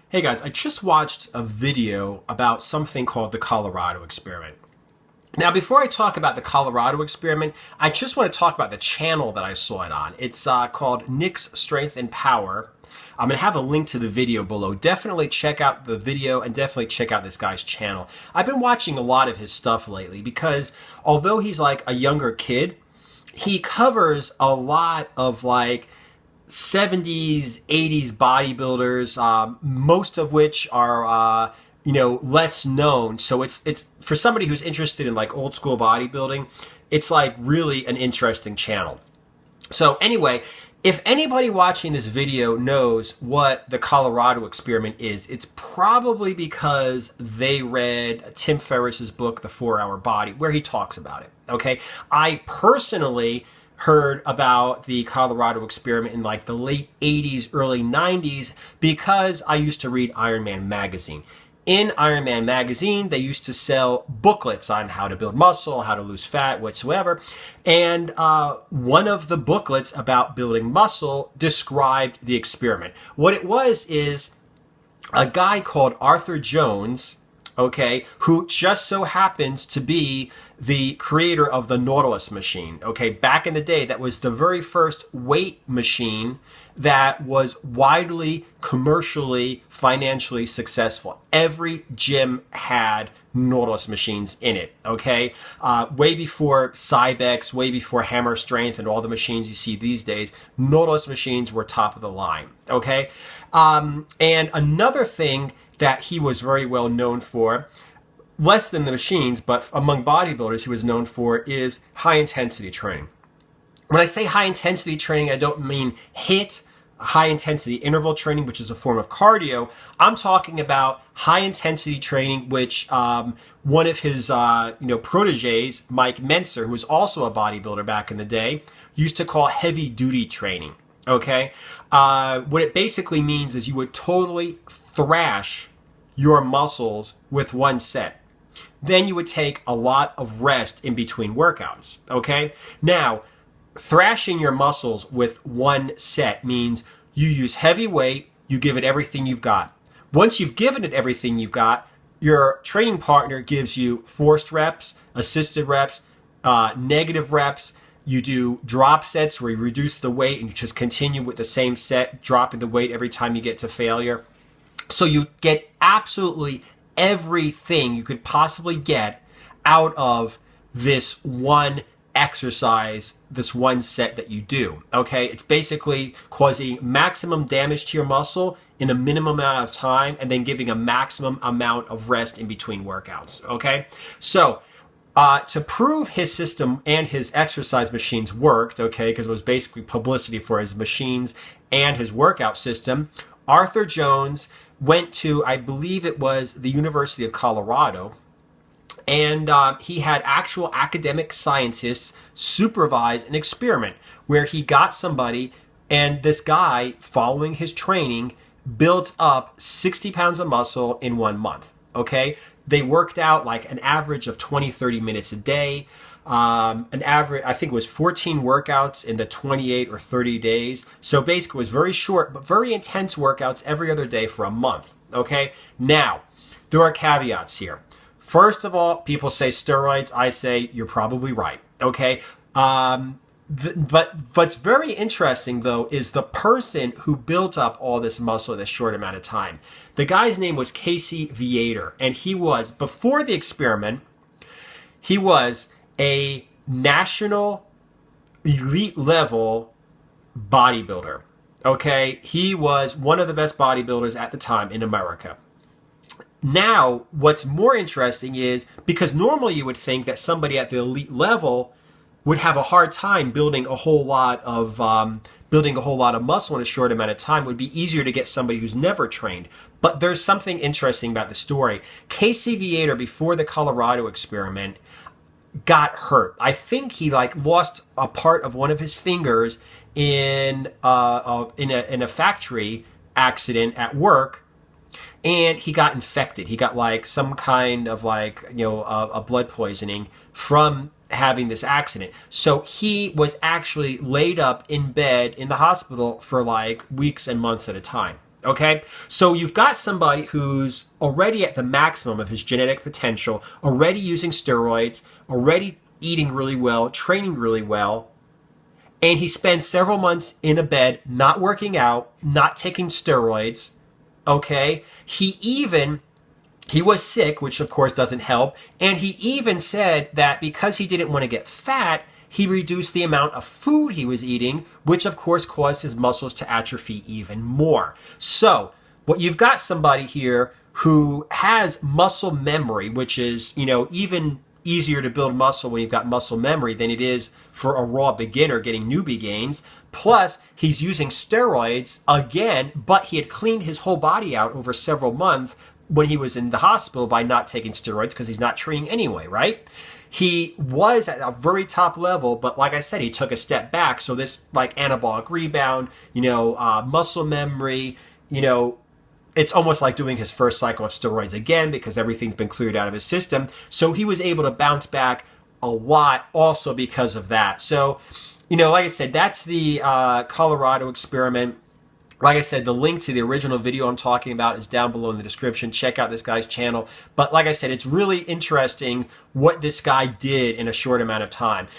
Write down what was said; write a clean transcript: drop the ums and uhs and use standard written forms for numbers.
Hey guys, I just watched a video about something called the Colorado experiment. Now, before I talk about the Colorado experiment, I just want to talk about the channel that I saw it on. It's called Nick's Strength and Power. I'm going to have a link to the video below. Definitely check out the video and definitely check out this guy's channel. I've been watching a lot of his stuff lately because although he's like a younger kid, he covers a lot of like 70s, 80s bodybuilders, most of which are, less known. So it's for somebody who's interested in like old school bodybuilding, it's like really an interesting channel. So anyway, if anybody watching this video knows what the Colorado experiment is, it's probably because they read Tim Ferriss's book, The 4-Hour Body, where he talks about it. Okay. I personally heard about the Colorado experiment in like the late 80s, early 90s, because I used to read Iron Man magazine. In Iron Man magazine, they used to sell booklets on how to build muscle, how to lose fat, whatsoever. And one of the booklets about building muscle described the experiment. What it was is a guy called Arthur Jones, okay, who just so happens to be the creator of the Nautilus machine. Okay, back in the day, that was the very first weight machine that was widely, commercially, financially successful. Every gym had Nautilus machines in it, okay? Way before Cybex, way before Hammer Strength and all the machines you see these days, Nautilus machines were top of the line, okay? And another thing that he was very well known for, less than the machines, but among bodybuilders he was known for, is high intensity training. When I say high intensity training, I don't mean HIIT, high intensity interval training, which is a form of cardio. I'm talking about high intensity training, which one of his proteges, Mike Mentzer, who was also a bodybuilder back in the day, used to call heavy duty training. Okay, what it basically means is you would totally thrash your muscles with one set. Then you would take a lot of rest in between workouts. Okay, now thrashing your muscles with one set means you use heavy weight, you give it everything you've got. Once you've given it everything you've got, your training partner gives you forced reps, assisted reps, negative reps. You do drop sets where you reduce the weight and you just continue with the same set, dropping the weight every time you get to failure. So you get absolutely everything you could possibly get out of this one exercise, this one set that you do. Okay, it's basically causing maximum damage to your muscle in a minimum amount of time and then giving a maximum amount of rest in between workouts. Okay, so to prove his system and his exercise machines worked, okay, because it was basically publicity for his machines and his workout system, Arthur Jones went to, I believe it was the University of Colorado, and he had actual academic scientists supervise an experiment where he got somebody, and this guy, following his training, built up 60 pounds of muscle in 1 month. Okay, they worked out like an average of 20, 30 minutes a day. An average, I think it was 14 workouts in the 28 or 30 days. So basically it was very short, but very intense workouts every other day for a month. Okay, now there are caveats here. First of all, people say steroids. I say you're probably right. Okay. But what's very interesting, though, is the person who built up all this muscle in a short amount of time. The guy's name was Casey Viator, and he was, before the experiment, he was a national elite level bodybuilder. Okay, he was one of the best bodybuilders at the time in America. Now, what's more interesting is, because normally you would think that somebody at the elite level would have a hard time building a whole lot of muscle in a short amount of time. It would be easier to get somebody who's never trained. But there's something interesting about the story. Casey Viator, before the Colorado experiment, got hurt. I think he lost a part of one of his fingers in a factory accident at work. And he got infected. He got like some kind of a blood poisoning from having this accident. So he was actually laid up in bed in the hospital for like weeks and months at a time. Okay, so you've got somebody who's already at the maximum of his genetic potential, already using steroids, already eating really well, training really well, and he spends several months in a bed, not working out, not taking steroids. Okay, he was sick, which of course doesn't help, and he even said that because he didn't want to get fat, he reduced the amount of food he was eating, which of course caused his muscles to atrophy even more. So, what you've got somebody here who has muscle memory, which is, even easier to build muscle when you've got muscle memory than it is for a raw beginner getting newbie gains. Plus, he's using steroids again, but he had cleaned his whole body out over several months when he was in the hospital by not taking steroids because he's not training anyway, right? He was at a very top level, but like I said, he took a step back. So this like anabolic rebound, muscle memory, it's almost like doing his first cycle of steroids again because everything's been cleared out of his system. So he was able to bounce back a lot also because of that. So, like I said, that's the Colorado experiment. Like I said, the link to the original video I'm talking about is down below in the description. Check out this guy's channel. But like I said, it's really interesting what this guy did in a short amount of time.